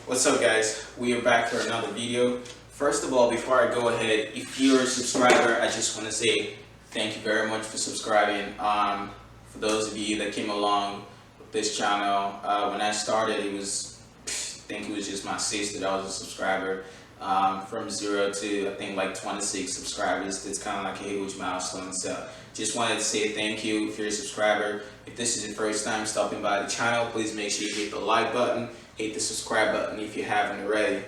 What's up, guys? We are back for another video. First of all, before I go ahead, if you're a subscriber, I just want to say thank you very much for subscribing. For those of you that came along with this channel, when I started, I think it was just my sister that was a subscriber. From 0 to I think like 26 subscribers. It's kind of like a huge milestone. So just wanted to say thank you if you're a subscriber. If this is your first time stopping by the channel, please make sure you hit the like button, hit the subscribe button if you haven't already.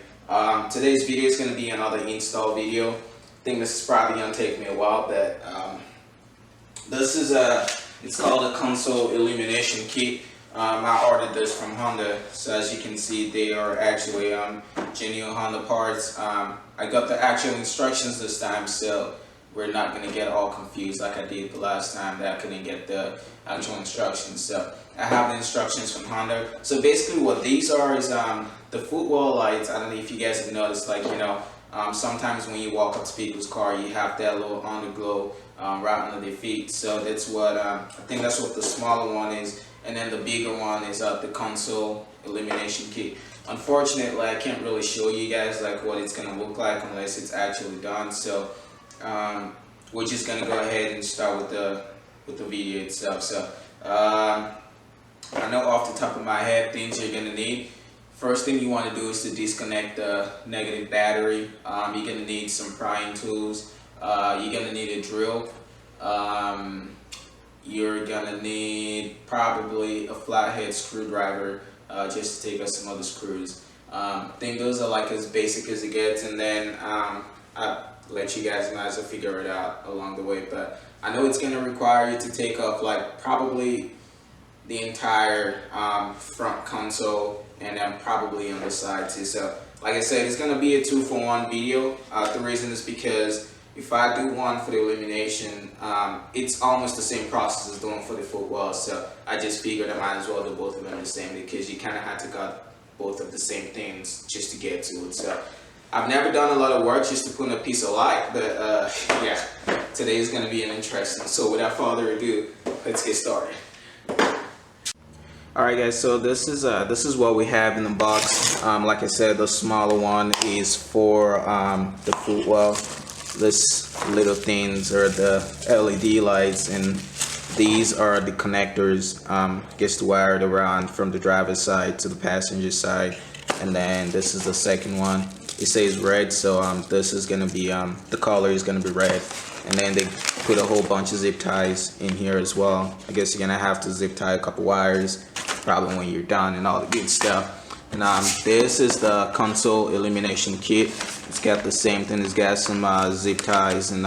Today's video is going to be another install video. I think this is probably going to take me a while, but this is it's called a console illumination kit. I ordered this from Honda, so as you can see, they are actually genuine Honda parts. I got the actual instructions this time, so we're not going to get all confused like I did the last time that I couldn't get the actual instructions. So I have the instructions from Honda. So basically what these are is the footwell lights. I don't know if you guys have noticed, like, sometimes when you walk up to people's car, you have that little underglow right under their feet. So that's what, I think that's what the smaller one is. And then the bigger one is the console illumination kit. Unfortunately, I can't really show you guys like what it's gonna look like unless it's actually done. So we're just gonna go ahead and start with the video itself. So I know off the top of my head things you're gonna need. First thing you want to do is to disconnect the negative battery. You're gonna need some prying tools. You're gonna need a drill. You're gonna need probably a flathead screwdriver just to take out some other screws. I think those are like as basic as it gets, and then I'll let you guys know as I figure it out along the way. But I know it's gonna require you to take off like probably the entire front console, and then probably on the side too. So like I said, it's gonna be a 2-for-1 video. The reason is because if I do one for the illumination, it's almost the same process as doing for the footwell. So I just figured I might as well do both of them the same, because you kind of have to got both of the same things just to get to it. So I've never done a lot of work just to put in a piece of light, but yeah, today is going to be an interesting. So without further ado, let's get started. Alright guys, so this is what we have in the box. Like I said, the smaller one is for the footwell. This little things are the LED lights, and these are the connectors. Gets wired around from the driver's side to the passenger side. And then this is the second one. It says red, so this is gonna be the color is gonna be red. And then they put a whole bunch of zip ties in here as well. I guess you're gonna have to zip tie a couple wires probably when you're done and all the good stuff. And this is the console illumination kit. It's got the same thing. It's got some zip ties and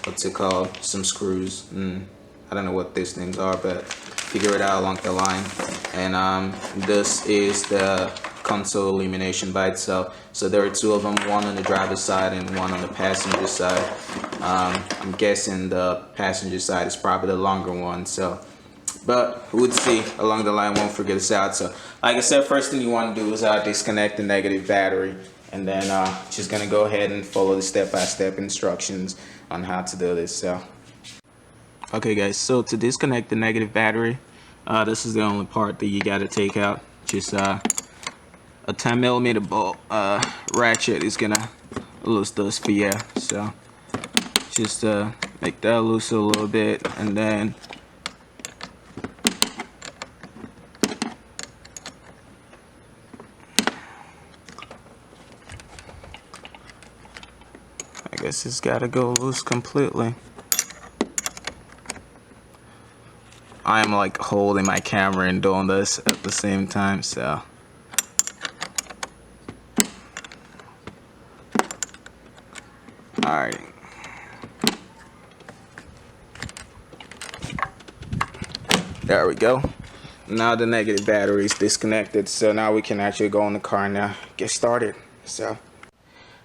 what's it called? Some screws. I don't know what these things are, but figure it out along the line. And this is the console illumination by itself. So there are two of them, one on the driver's side and one on the passenger side. I'm guessing the passenger side is probably the longer one. So, but we'll see along the line. Won't forget this out. So like I said, first thing you want to do is disconnect the negative battery, and then just gonna go ahead and follow the step-by-step instructions on how to do this. So okay guys, so to disconnect the negative battery, this is the only part that you got to take out. Just a 10mm bolt ratchet is gonna loose this for you. So just make that loose a little bit, and then I guess it's gotta go loose completely. I'm like holding my camera and doing this at the same time, so alright. There we go. Now the negative battery is disconnected, so now we can actually go in the car and get started. So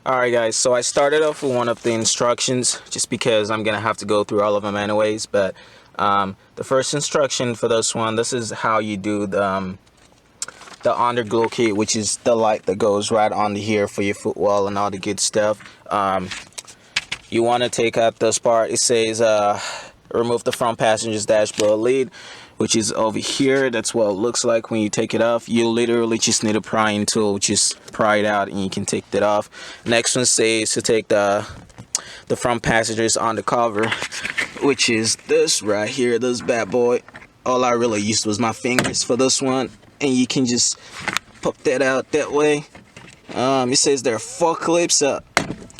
alright guys, so I started off with one of the instructions just because I'm gonna have to go through all of them anyways. But the first instruction for this one, this is how you do the underglow kit, which is the light that goes right on here for your footwell and all the good stuff. You want to take out this part. It says remove the front passenger's dashboard lid. which is over here. That's what it looks like when you take it off. You literally just need a prying tool, just pry it out and you can take that off. Next one says to take the front passengers on the cover, which is this right here, this bad boy. All I really used was my fingers for this one, and you can just pop that out that way. It says there are 4 clips up.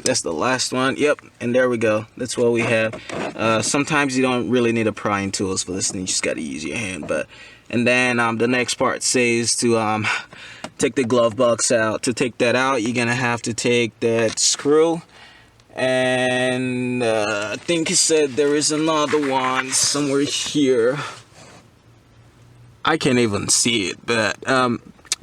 That's the last one. Yep, and there we go. That's what we have. Sometimes you don't really need a prying tools for this thing. You just got to use your hand. And then the next part says to take the glove box out. To take that out, you're gonna have to take that screw. And I think it said there is another one somewhere here. I can't even see it, but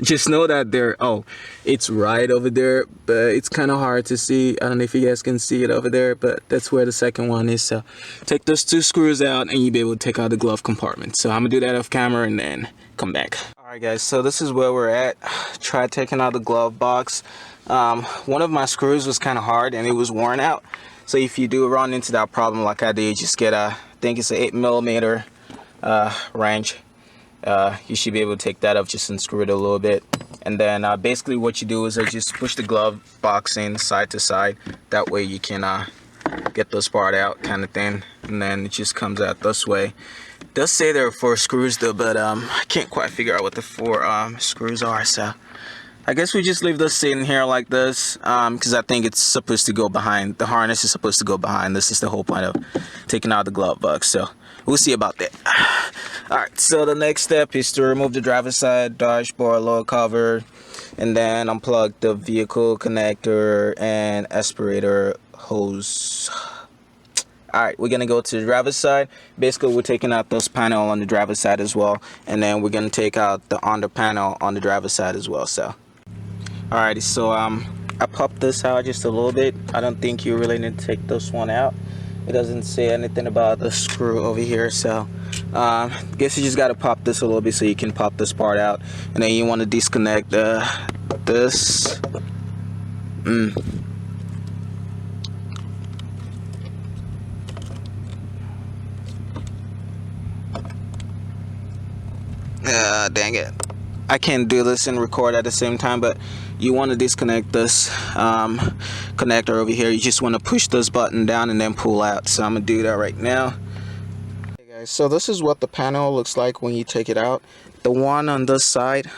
just know that it's right over there, but it's kind of hard to see. I don't know if you guys can see it over there, but that's where the second one is. So take those 2 screws out and you'll be able to take out the glove compartment. So I'm gonna do that off camera and then come back. All right guys, so this is where we're at. Try taking out the glove box. One of my screws was kind of hard and it was worn out. So if you do run into that problem like I did, just get I think it's an 8mm wrench. You should be able to take that up, just unscrew it a little bit, and then basically what you do is just push the glove box in side to side. That way you can get this part out, kind of thing, and then it just comes out this way. It does say there are 4 screws though, but I can't quite figure out what the 4 screws are. So I guess we just leave this sitting here like this, because I think it's supposed to go behind. The harness is supposed to go behind. This is the whole point of taking out the glove box. So we'll see about that. Alright, so the next step is to remove the driver's side dashboard lower cover, and then unplug the vehicle connector and aspirator hose. Alright, we're gonna go to the driver's side. Basically, we're taking out this panel on the driver's side as well, and then we're gonna take out the under panel on the driver's side as well. So alrighty, so I popped this out just a little bit. I don't think you really need to take this one out. It doesn't say anything about the screw over here, so I guess you just got to pop this a little bit so you can pop this part out, and then you want to disconnect this. Dang it, I can't do this and record at the same time, but you want to disconnect this connector over here. You just want to push this button down and then pull out. So I'm gonna do that right now. Okay guys, so this is what the panel looks like when you take it out. The one on this side,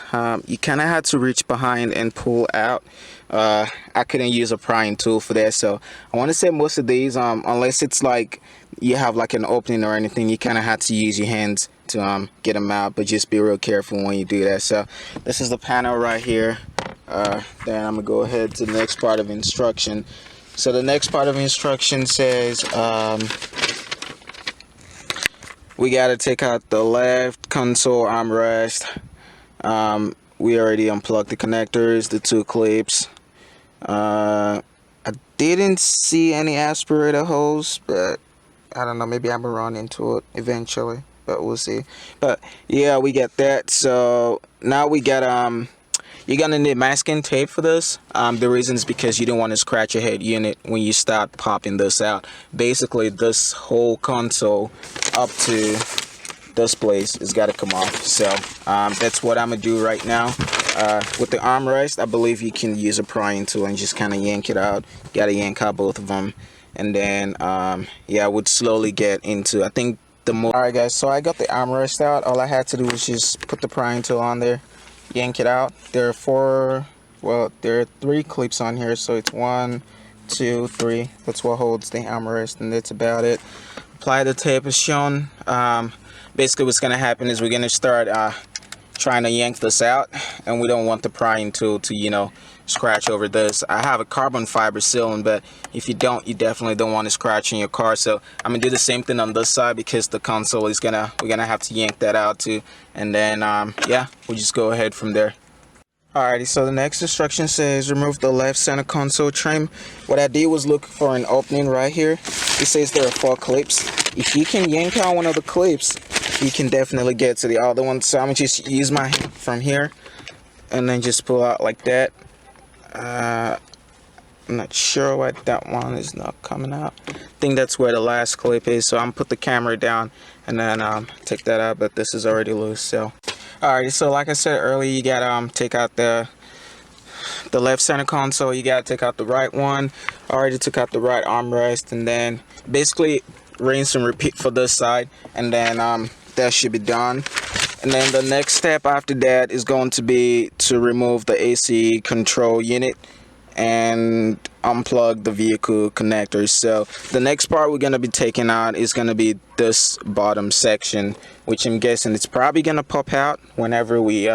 you kind of had to reach behind and pull out. I couldn't use a prying tool for that, so I want to say most of these, unless it's like you have like an opening or anything, you kind of had to use your hands to get them out, but just be real careful when you do that. So this is the panel right here. Then I'm gonna go ahead to the next part of instruction. So the next part of instruction says we got to take out the left console armrest. We already unplugged the connectors, the 2 clips. I didn't see any aspirator hose, but I don't know, maybe I'm gonna run into it eventually, but we'll see. But yeah, we got that. So now we got you're gonna need masking tape for this. The reason is because you don't want to scratch your head unit when you start popping this out. Basically, this whole console up to this place has got to come off. So that's what I'm gonna do right now. With the armrest, I believe you can use a prying tool and just kind of yank it out. Gotta yank out both of them, and then yeah, I would slowly get into, I think the more. Alright guys, so I got the armrest out. All I had to do was just put the prying tool on there, yank it out. There are 3 clips on here, so it's 1, 2, 3. That's what holds the armrest, and that's about it. Apply the tape as shown. Basically what's gonna happen is we're gonna start trying to yank this out, and we don't want the prying tool to, you know, scratch over this. I have a carbon fiber sealant, but if you don't, you definitely don't want to scratch in your car. So I'm gonna do the same thing on this side, because the console is we're gonna have to yank that out too, and then yeah, we'll just go ahead from there. Alrighty, so the next instruction says remove the left center console trim. What I did was look for an opening right here. It says there are 4 clips. If you can yank out one of the clips, you can definitely get to the other one. So I'm gonna just use my hand from here and then just pull out like that. I'm not sure why that one is not coming out. I think that's where the last clip is, so I'm put the camera down and then take that out, but this is already loose. So alright, so like I said earlier, you gotta take out the left center console, you gotta take out the right one. I already took out the right armrest, and then basically rinse and repeat for this side, and then that should be done. And then the next step after that is going to be to remove the AC control unit and unplug the vehicle connectors. So the next part we're going to be taking out is going to be this bottom section, which I'm guessing it's probably going to pop out whenever we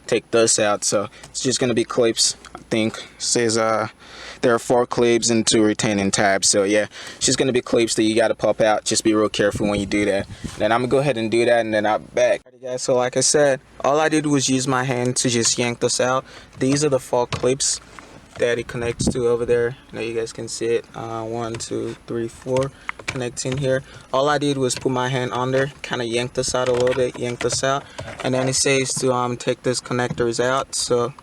take this out. So it's just going to be clips. I think it says there are 4 clips and 2 retaining tabs. So yeah, it's just going to be clips that you got to pop out. Just be real careful when you do that. Then I'm going to go ahead and do that, and then I'll be back. Alright guys, so like I said, all I did was use my hand to just yank this out. These are the 4 clips that it connects to over there. Now you guys can see it. 1, 2, 3, 4 connects in here. All I did was put my hand under, kind of yank this out a little bit, yank this out, and then it says to take this connectors out. So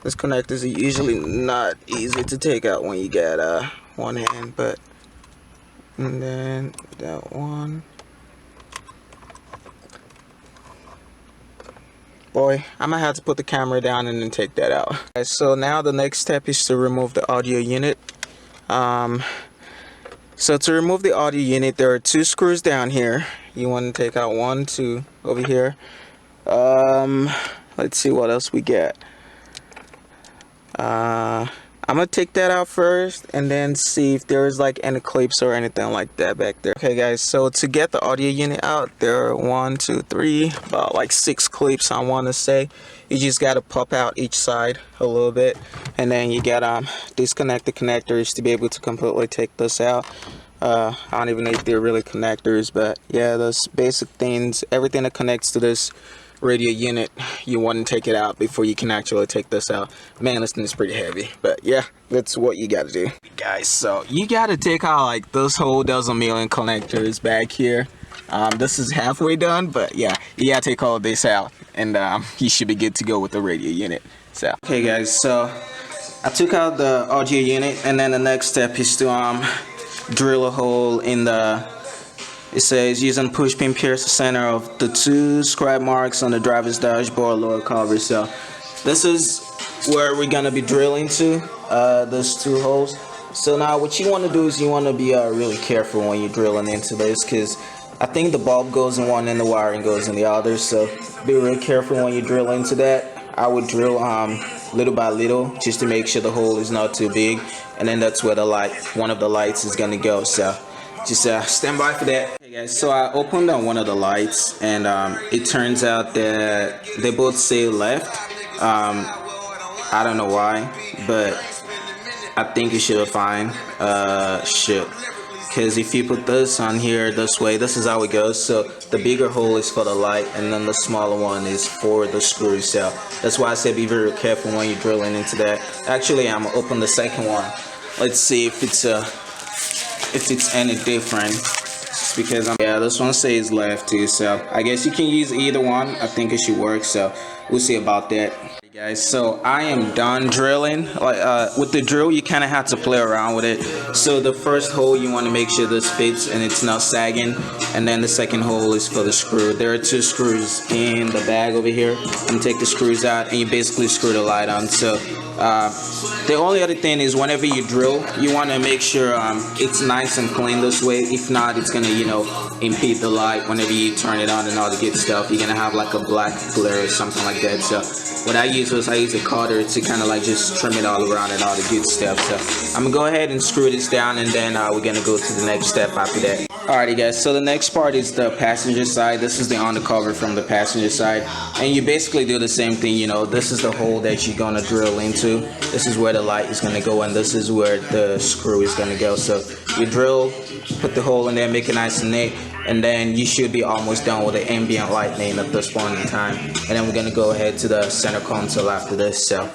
this connectors are usually not easy to take out when you got one hand, but and then that one. Boy, I'm gonna have to put the camera down and then take that out. Okay, so now the next step is to remove the audio unit. So to remove the audio unit, there are 2 screws down here. You want to take out 1, 2 over here. Let's see what else we get. I'm gonna take that out first and then see if there's like any clips or anything like that back there. Okay guys, so to get the audio unit out, there are 1, 2, 3, about like 6 clips I want to say. You just gotta pop out each side a little bit, and then you gotta disconnect the connectors to be able to completely take this out. I don't even know if they're really connectors, but yeah, those basic things, everything that connects to this radio unit, you want to take it out before you can actually take this out. Man, this thing is pretty heavy, but yeah, that's what you got to do, guys. So you got to take out like this whole dozen million connectors back here. This is halfway done, but yeah, you got to take all of this out, and you should be good to go with the radio unit. So okay guys, so I took out the audio unit, and then the next step is to drill a hole in the, it says using push pin pierce the center of the 2 scribe marks on the driver's dashboard lower cover. So this is where we're gonna be drilling to, those 2 holes. So now what you want to do is you want to be really careful when you're drilling into this, because I think the bulb goes in one and the wiring goes in the other. So be real careful when you drill into that. I would drill little by little just to make sure the hole is not too big, and then that's where the light, one of the lights is gonna go. So just stand by for that. Hey guys, so I opened on one of the lights, and it turns out that they both say left. I don't know why, but I think it should be fine. Because if you put this on here this way, this is how it goes. So the bigger hole is for the light, and then the smaller one is for the screws. So that's why I said be very careful when you're drilling into that. Actually, I'm gonna open the second one. Let's see if it's any different. Just because yeah, this one says left too. So I guess you can use either one. I think it should work. So we'll see about that. Guys, so I am done drilling. Like with the drill, you kind of have to play around with it. So the first hole, you want to make sure this fits and it's not sagging, and then the second hole is for the screw. There are 2 screws in the bag over here. You take the screws out and you basically screw the light on. So the only other thing is whenever you drill, you want to make sure it's nice and clean this way. If not, it's gonna impede the light whenever you turn it on and all the good stuff. You're gonna have like a black glare or something like that. So what I use a cutter to kind of like just trim it all around and all the good stuff. So I'm gonna go ahead and screw this down, and then we're gonna go to the next step after that. Alrighty guys, so the next part is the passenger side. This is the undercover from the passenger side, and you basically do the same thing. This is the hole that you're gonna drill into. This is where the light is gonna go, and this is where the screw is gonna go. So you drill, put the hole in there, make it nice and neat, and then you should be almost done with the ambient lighting at this point in time. And then we're gonna go ahead to the center console after this. So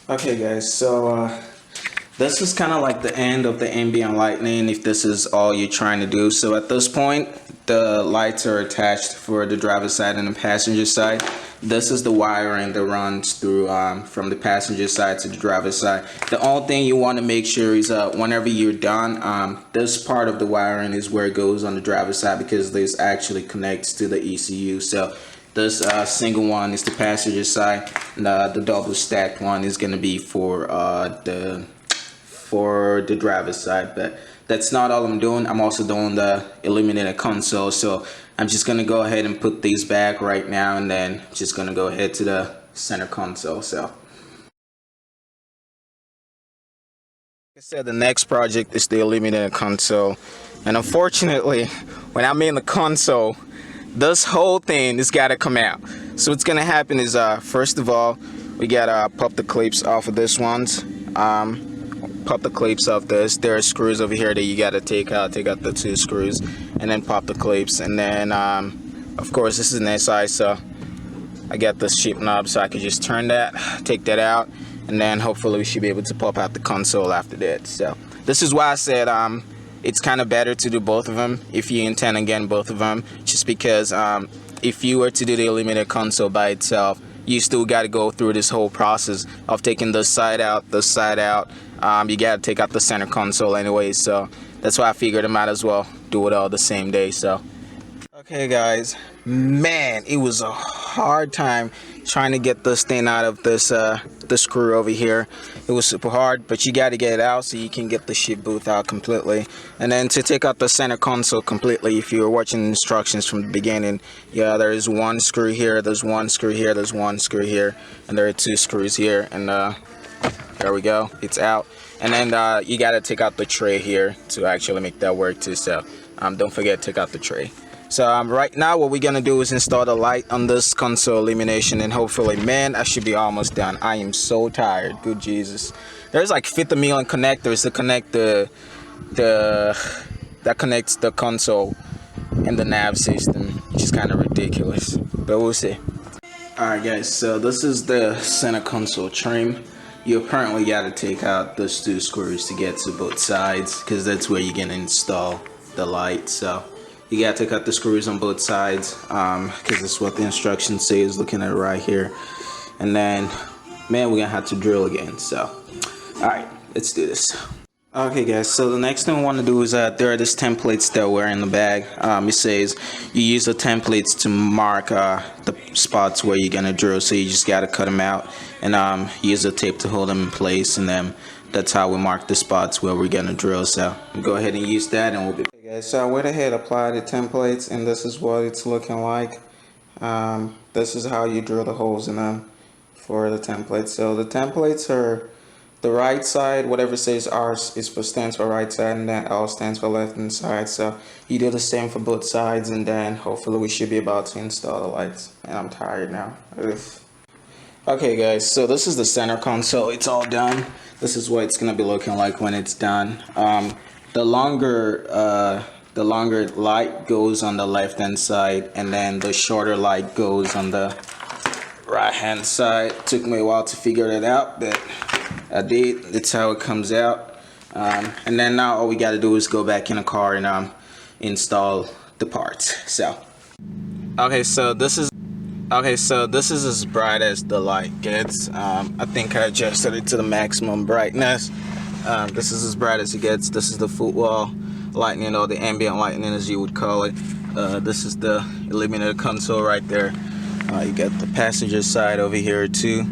okay guys, so this is kind of like the end of the ambient lighting if this is all you're trying to do. So at this point, the lights are attached for the driver's side and the passenger side. this is the wiring that runs through from the passenger side to the driver's side. The only thing you want to make sure is whenever you're done, this part of the wiring is where it goes on the driver's side, because this actually connects to the ECU. So this single one is the passenger side, and the double stacked one is going to be for the driver's side. But that's not all I'm doing. I'm also doing the illuminated console. So I'm just going to go ahead and put these back right now, and then just going to go ahead to the center console. So like I said, the next project is the illuminated console. And unfortunately, when I'm in the console, this whole thing has got to come out. So what's going to happen is, first of all, we got to pop the clips off of this ones. Pop the clips off this. There are screws over here that you got to take out the 2 screws, and then pop the clips. And then of course this is an SI, so I got this ship knob, so I could just turn that, take that out, and then hopefully we should be able to pop out the console after that. So this is why I said it's kind of better to do both of them if you intend on getting both of them, just because if you were to do the illuminated console by itself, you still got to go through this whole process of taking this side out. You got to take out the center console anyway, so that's why I figured I might as well do it all the same day. So okay guys, man, it was a hard time trying to get this thing out of this the screw over here. It was super hard, but you got to get it out so you can get the ship booth out completely. And then to take out the center console completely, if you were watching the instructions from the beginning, yeah, there is 1 screw here, there's 1 screw here, there's 1 screw here, and there are 2 screws here, and there we go, it's out. And then you got to take out the tray here to actually make that work too, so don't forget to take out the tray. So right now what we're gonna do is install the light on this console illumination, and hopefully, man, I should be almost done. I am so tired, good Jesus. There's like 50 million connectors to connect that connects the console and the nav system, which is kind of ridiculous, but we'll see. Alright guys, so this is the center console trim. You apparently got to take out those 2 screws to get to both sides, because that's where you're gonna install the light. So you got to take out the screws on both sides, because that's what the instructions say, is looking at it right here. And then, man, we're gonna have to drill again. So alright, let's do this. Okay guys, so the next thing we want to do is there are these templates that were in the bag. It says you use the templates to mark the spots where you're gonna drill, so you just got to cut them out and use the tape to hold them in place, and then that's how we mark the spots where we're gonna drill. So we'll go ahead and use that, and we'll be okay guys. So I went ahead, applied the templates, and this is what it's looking like. This is how you drill the holes in them for the templates. So the templates are the right side, whatever says R is stands for right side, and then L stands for left hand side. So you do the same for both sides, and then hopefully we should be about to install the lights. And I'm tired now. Ugh. Okay guys, so this is the center console. It's all done. This is what it's gonna be looking like when it's done. The longer light goes on the left hand side, and then the shorter light goes on the right hand side. It took me a while to figure that out, but I did. That's how it comes out. And then now all we got to do is go back in the car and install the parts. So okay, so this is as bright as the light gets. I think I adjusted it to the maximum brightness. This is as bright as it gets. This is the footwell lighting, or the ambient lighting as you would call it. This is the illuminated console right there. You got the passenger side over here too.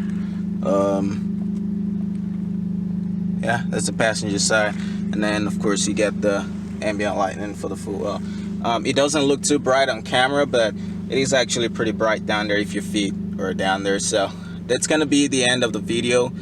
Yeah, that's the passenger side, and then of course you get the ambient lighting for the footwell. It doesn't look too bright on camera, but it is actually pretty bright down there if your feet are down there. So that's gonna be the end of the video.